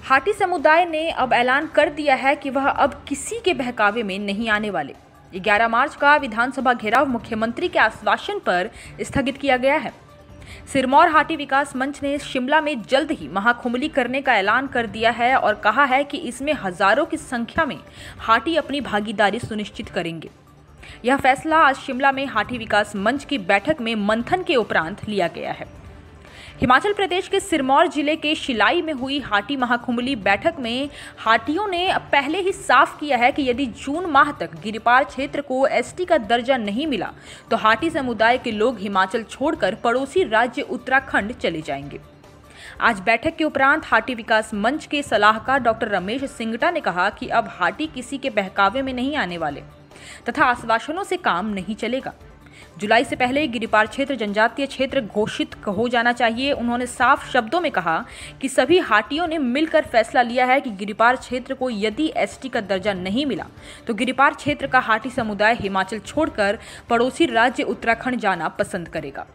हाटी समुदाय ने अब ऐलान कर दिया है कि वह अब किसी के बहकावे में नहीं आने वाले। 11 मार्च का विधानसभा घेराव मुख्यमंत्री के आश्वासन पर स्थगित किया गया है। सिरमौर हाटी विकास मंच ने शिमला में जल्द ही महाकुंभली करने का ऐलान कर दिया है और कहा है कि इसमें हजारों की संख्या में हाटी अपनी भागीदारी सुनिश्चित करेंगे। यह फैसला आज शिमला में हाटी विकास मंच की बैठक में मंथन के उपरांत लिया गया है। हिमाचल प्रदेश के सिरमौर जिले के शिलाई में हुई हाटी महाकुंभली बैठक में हाटियों ने पहले ही साफ किया है कि यदि जून माह तक गिरिपार क्षेत्र को एसटी का दर्जा नहीं मिला तो हाटी समुदाय के लोग हिमाचल छोड़कर पड़ोसी राज्य उत्तराखंड चले जाएंगे। आज बैठक के उपरांत हाटी विकास मंच के सलाहकार डॉक्टर रमेश सिंगटा ने कहा कि अब हाटी किसी के बहकावे में नहीं आने वाले तथा आश्वासनों से काम नहीं चलेगा। जुलाई से पहले गिरिपार क्षेत्र जनजातीय क्षेत्र घोषित हो जाना चाहिए। उन्होंने साफ शब्दों में कहा कि सभी हाटियों ने मिलकर फैसला लिया है कि गिरिपार क्षेत्र को यदि एसटी का दर्जा नहीं मिला तो गिरिपार क्षेत्र का हाटी समुदाय हिमाचल छोड़कर पड़ोसी राज्य उत्तराखंड जाना पसंद करेगा।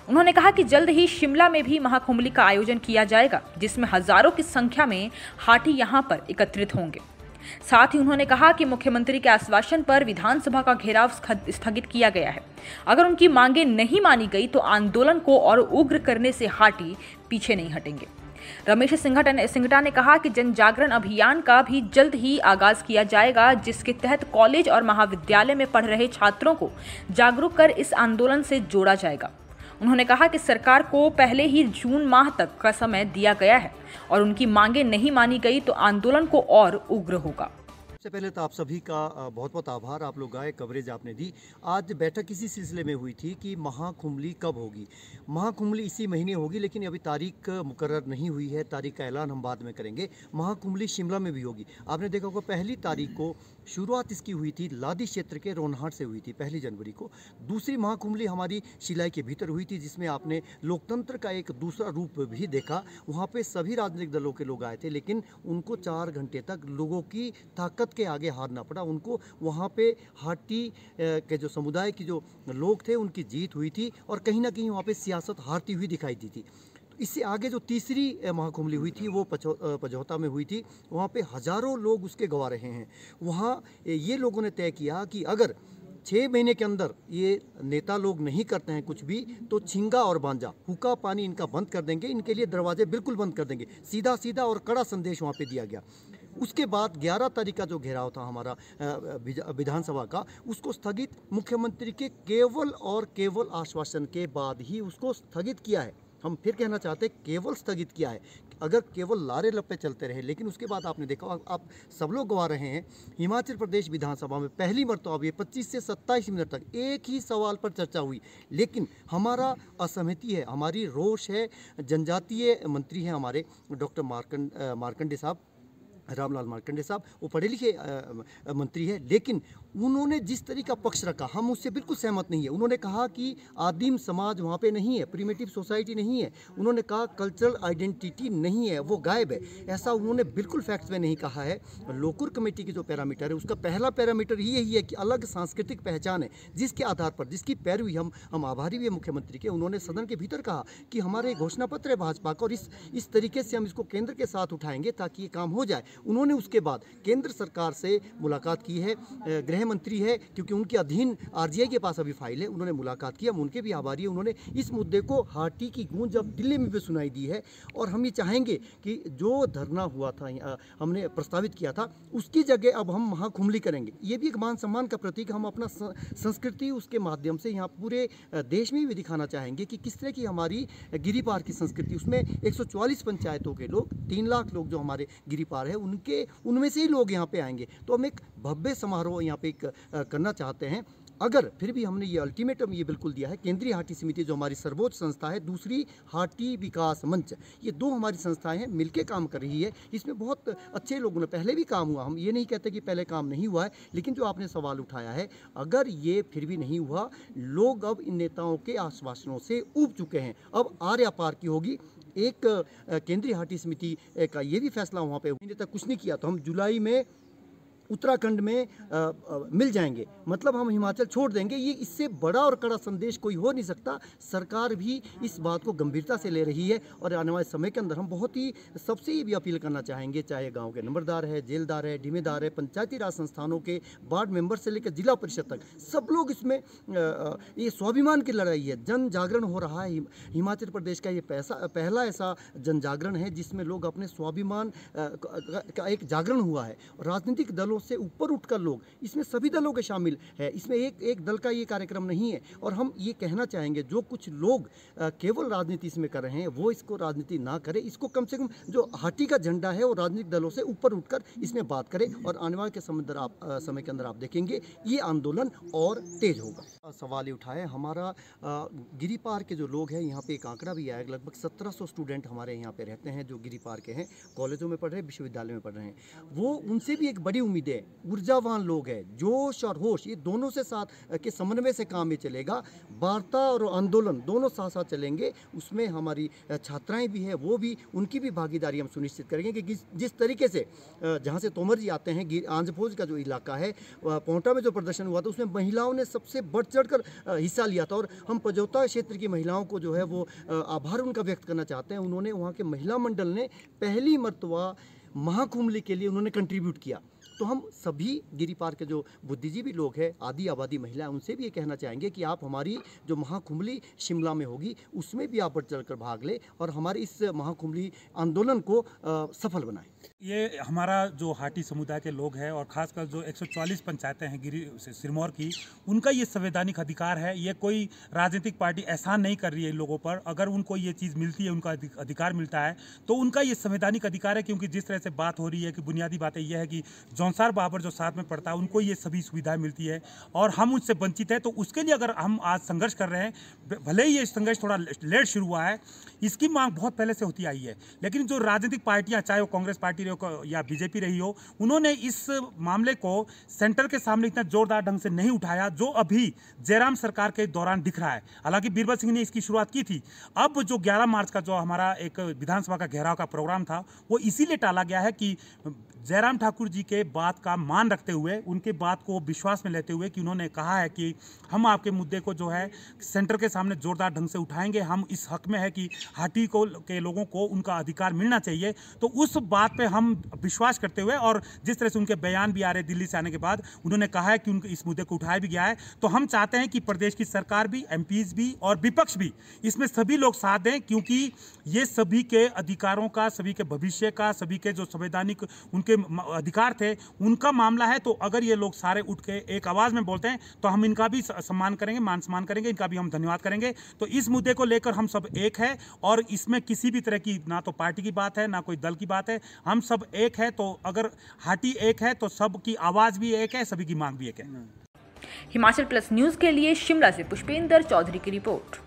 उन्होंने कहा कि जल्द ही शिमला में भी महाकुंभली का आयोजन किया जाएगा, जिसमें हजारों की संख्या में हाटी यहां पर एकत्रित होंगे। साथ ही उन्होंने कहा कि मुख्यमंत्री के आश्वासन पर विधानसभा का घेराव स्थगित किया गया है। अगर उनकी मांगे नहीं मानी गई तो आंदोलन को और उग्र करने से हाटी पीछे नहीं हटेंगे। रमेश सिंगटा ने कहा कि जन जागरण अभियान का भी जल्द ही आगाज किया जाएगा, जिसके तहत कॉलेज और महाविद्यालय में पढ़ रहे छात्रों को जागरूक कर इस आंदोलन से जोड़ा जाएगा। उन्होंने कहा कि सरकार को पहले ही जून माह तक का समय दिया गया है और उनकी मांगे नहीं मानी गई तो आंदोलन को और उग्र होगा। सबसे पहले तो आप सभी का बहुत बहुत आभार, आप लोग आए, कवरेज आपने दी। आज बैठक इसी सिलसिले में हुई थी कि महाकुंभली कब होगी। महाकुंभली इसी महीने होगी, लेकिन अभी तारीख मुकर्रर नहीं हुई है। तारीख का ऐलान हम बाद में करेंगे। महाकुंभली शिमला में भी होगी। आपने देखा होगा पहली तारीख को शुरुआत इसकी हुई थी लादी क्षेत्र के रोनहाट से हुई थी 1 जनवरी को। दूसरी महाकुंभली हमारी शिलाई के भीतर हुई थी, जिसमें आपने लोकतंत्र का एक दूसरा रूप भी देखा। वहाँ पे सभी राजनीतिक दलों के लोग आए थे, लेकिन उनको 4 घंटे तक लोगों की ताकत के आगे हारना पड़ा। उनको वहाँ पे हाटी के जो समुदाय की जो लोग थे उनकी जीत हुई थी और कहीं ना कहीं वहाँ पे सियासत हारती हुई दिखाई दी थी। इससे आगे जो तीसरी महाकुंभली हुई थी वो पझौता में हुई थी। वहाँ पे हजारों लोग उसके गवा रहे हैं। वहाँ ये लोगों ने तय किया कि अगर 6 महीने के अंदर ये नेता लोग नहीं करते हैं कुछ भी तो छिंगा और बांजा, हुक्का पानी इनका बंद कर देंगे, इनके लिए दरवाजे बिल्कुल बंद कर देंगे। सीधा सीधा और कड़ा संदेश वहाँ पे दिया गया। उसके बाद 11 तारीख का जो घेराव था हमारा विधानसभा का, उसको स्थगित मुख्यमंत्री के केवल और केवल आश्वासन के बाद ही उसको स्थगित किया है। हम फिर कहना चाहते हैं केवल स्थगित किया है। अगर केवल लारे लपे चलते रहे, लेकिन उसके बाद आपने देखा, आप सब लोग गवा रहे हैं, हिमाचल प्रदेश विधानसभा में पहली मरतबा ये 25 से 27 मिनट तक एक ही सवाल पर चर्चा हुई। लेकिन हमारा असहमति है, हमारी रोष है। जनजातीय मंत्री हैं हमारे डॉक्टर मार्कंडे साहब, रामलाल मार्कंडे साहब, वो पढ़े लिखे मंत्री है, लेकिन उन्होंने जिस तरीका पक्ष रखा हम उससे बिल्कुल सहमत नहीं है। उन्होंने कहा कि आदिम समाज वहाँ पे नहीं है, प्रिमिटिव सोसाइटी नहीं है। उन्होंने कहा कल्चरल आइडेंटिटी नहीं है, वो गायब है। ऐसा उन्होंने बिल्कुल फैक्ट्स में नहीं कहा है। लोकुर कमेटी की जो पैरामीटर है उसका पहला पैरामीटर ही यही है कि अलग सांस्कृतिक पहचान है, जिसके आधार पर, जिसकी पैरवी हम आभारी भी है मुख्यमंत्री के। उन्होंने सदन के भीतर कहा कि हमारे घोषणा पत्र है भाजपा का और इस तरीके से हम इसको केंद्र के साथ उठाएंगे ताकि ये काम हो जाए। उन्होंने उसके बाद केंद्र सरकार से मुलाकात की है, गृह मंत्री है क्योंकि उनके अधीन आरजीआई के पास अभी फाइल है, उन्होंने मुलाकात की। हम उनके भी आभारी हैं। उन्होंने इस मुद्दे को हाटी की गूंज अब दिल्ली में भी सुनाई दी है और हम ये चाहेंगे कि जो धरना हुआ था, हमने प्रस्तावित किया था, उसकी जगह अब हम महाकुंभली करेंगे। ये भी एक मान सम्मान का प्रतीक। हम अपना संस्कृति उसके माध्यम से यहाँ पूरे देश में भी दिखाना चाहेंगे कि किस तरह की हमारी गिरिपार की संस्कृति। उसमें 144 पंचायतों के लोग, 3 लाख लोग जो हमारे गिरिपार है उनमें से ही लोग यहाँ पे आएंगे। तो हम एक भव्य समारोह यहाँ पे करना चाहते हैं। अगर फिर भी हमने ये अल्टीमेटम ये बिल्कुल दिया है, केंद्रीय हाटी समिति जो हमारी सर्वोच्च संस्था है, दूसरी हाटी विकास मंच, ये 2 हमारी संस्थाएं हैं, मिलके काम कर रही है। इसमें बहुत अच्छे लोगों ने पहले भी काम हुआ, हम ये नहीं कहते कि पहले काम नहीं हुआ है, लेकिन जो आपने सवाल उठाया है, अगर ये फिर भी नहीं हुआ, लोग अब इन नेताओं के आश्वासनों से ऊब चुके हैं। अब आर्या पार की होगी। एक केंद्रीय हाटी समिति का ये भी फैसला वहाँ पे तक कुछ नहीं किया, तो हम जुलाई में उत्तराखंड में मिल जाएंगे, मतलब हम हिमाचल छोड़ देंगे। ये इससे बड़ा और कड़ा संदेश कोई हो नहीं सकता। सरकार भी इस बात को गंभीरता से ले रही है और आने वाले समय के अंदर हम बहुत ही सबसे ये भी अपील करना चाहेंगे, चाहे गांव के नंबरदार है, जेलदार है, जिम्मेदार है, पंचायती राज संस्थानों के वार्ड मेंबर से लेकर जिला परिषद तक सब लोग इसमें ये स्वाभिमान की लड़ाई है, जन जागरण हो रहा है। हिमाचल प्रदेश का ये पहला ऐसा जन जागरण है जिसमें लोग अपने स्वाभिमान का एक जागरण हुआ है। राजनीतिक दलों से ऊपर उठकर लोग, इसमें सभी दलों के शामिल है, इसमें एक दल का ये कार्यक्रम नहीं है। और हम ये कहना चाहेंगे जो कुछ लोग केवल राजनीति इसमें कर रहे हैं वो इसको राजनीति ना करें, इसको कम से कम जो हाटी का झंडा है वो राजनीतिक दलों से ऊपर उठकर इसमें बात करें। और आने वाले के समय के अंदर आप देखेंगे ये आंदोलन और तेज होगा। सवाल उठाए हमारा गिरी पार के जो लोग हैं, यहाँ पे एक आंकड़ा भी आया, लगभग 1700 स्टूडेंट हमारे यहाँ पे रहते हैं जो गिरी पार के हैं, कॉलेजों में पढ़ रहे हैं, विश्वविद्यालय में पढ़ रहे हैं। वो उनसे भी एक बड़ी उम्मीद है, ऊर्जावान लोग हैं, जोश और होश ये दोनों से साथ के समन्वय से काम ये चलेगा। वार्ता और आंदोलन दोनों साथ साथ चलेंगे। उसमें हमारी छात्राएं भी हैं, वो भी उनकी भी भागीदारी हम सुनिश्चित करेंगे कि जिस तरीके से जहाँ से तोमर जी आते हैं, आंध्रभोज का जो इलाका है, पोंटा में जो प्रदर्शन हुआ था उसमें महिलाओं ने सबसे बढ़ चढ़कर हिस्सा लिया था। और हम पजौता क्षेत्र की महिलाओं को जो है वो आभार उनका व्यक्त करना चाहते हैं। उन्होंने, वहाँ के महिला मंडल ने पहली मर्तबा महाकुंभली के लिए उन्होंने कंट्रीब्यूट किया। तो हम सभी गिरी पार के जो बुद्धिजीवी लोग हैं, आदि आबादी महिलाएं, उनसे भी ये कहना चाहेंगे कि आप हमारी जो महाकुंभली शिमला में होगी उसमें भी आप बढ़ चढ़कर भाग लें और हमारे इस महाकुंभली आंदोलन को सफल बनाएं। ये हमारा जो हाटी समुदाय के लोग हैं और ख़ासकर जो 144 पंचायतें हैं गिरी सिरमौर की, उनका ये संवैधानिक अधिकार है। ये कोई राजनीतिक पार्टी एहसान नहीं कर रही है इन लोगों पर। अगर उनको ये चीज़ मिलती है, उनका अधिकार मिलता है, तो उनका ये संवैधानिक अधिकार है। क्योंकि जिस तरह से बात हो रही है कि बुनियादी बातें यह है कि जौनसार बाबर जो साथ में पढ़ता है उनको ये सभी सुविधाएं मिलती है और हम उससे वंचित हैं। तो उसके लिए अगर हम आज संघर्ष कर रहे हैं, भले ही ये संघर्ष थोड़ा लेट शुरू हुआ है, इसकी मांग बहुत पहले से होती आई है। लेकिन जो राजनीतिक पार्टियां, चाहे वो कांग्रेस पार्टी या बीजेपी रही हो, उन्होंने इस मामले को सेंटर के सामने इतना जोरदार ढंग से नहीं उठाया जो अभी जयराम सरकार के दौरान दिख रहा है। हालांकि बीरबल सिंह ने इसकी शुरुआत की थी। अब जो 11 मार्च का जो हमारा एक विधानसभा का घेराव का प्रोग्राम था वो इसीलिए टाला गया है कि जयराम ठाकुर जी के बात का मान रखते हुए, उनके बात को विश्वास में लेते हुए कि उन्होंने कहा है कि हम आपके मुद्दे को जो है सेंटर के सामने जोरदार ढंग से उठाएंगे। हम इस हक में है कि हाटी के लोगों को उनका अधिकार मिलना चाहिए। तो उस बात पे हम विश्वास करते हुए, और जिस तरह से उनके बयान भी आ रहे दिल्ली से आने के बाद, उन्होंने कहा है कि उनके इस मुद्दे को उठाया भी गया है। तो हम चाहते हैं कि प्रदेश की सरकार भी, एमपीज भी और विपक्ष भी, इसमें सभी लोग साथ दें, क्योंकि ये सभी के अधिकारों का, सभी के भविष्य का, सभी के जो संवैधानिक उनके अधिकार थे उनका मामला है। तो अगर ये लोग सारे उठ के एक आवाज में बोलते हैं तो हम इनका भी सम्मान करेंगे, मान सम्मान करेंगे, इनका भी हम धन्यवाद करेंगे। तो इस मुद्दे को लेकर हम सब एक है और इसमें किसी भी तरह की ना तो पार्टी की बात है ना कोई दल की बात है, हम सब एक है। तो अगर हाटी एक है तो सबकी आवाज भी एक है, सभी की मांग भी एक है। हिमाचल प्लस न्यूज के लिए शिमला से पुष्पेंद्र चौधरी की रिपोर्ट।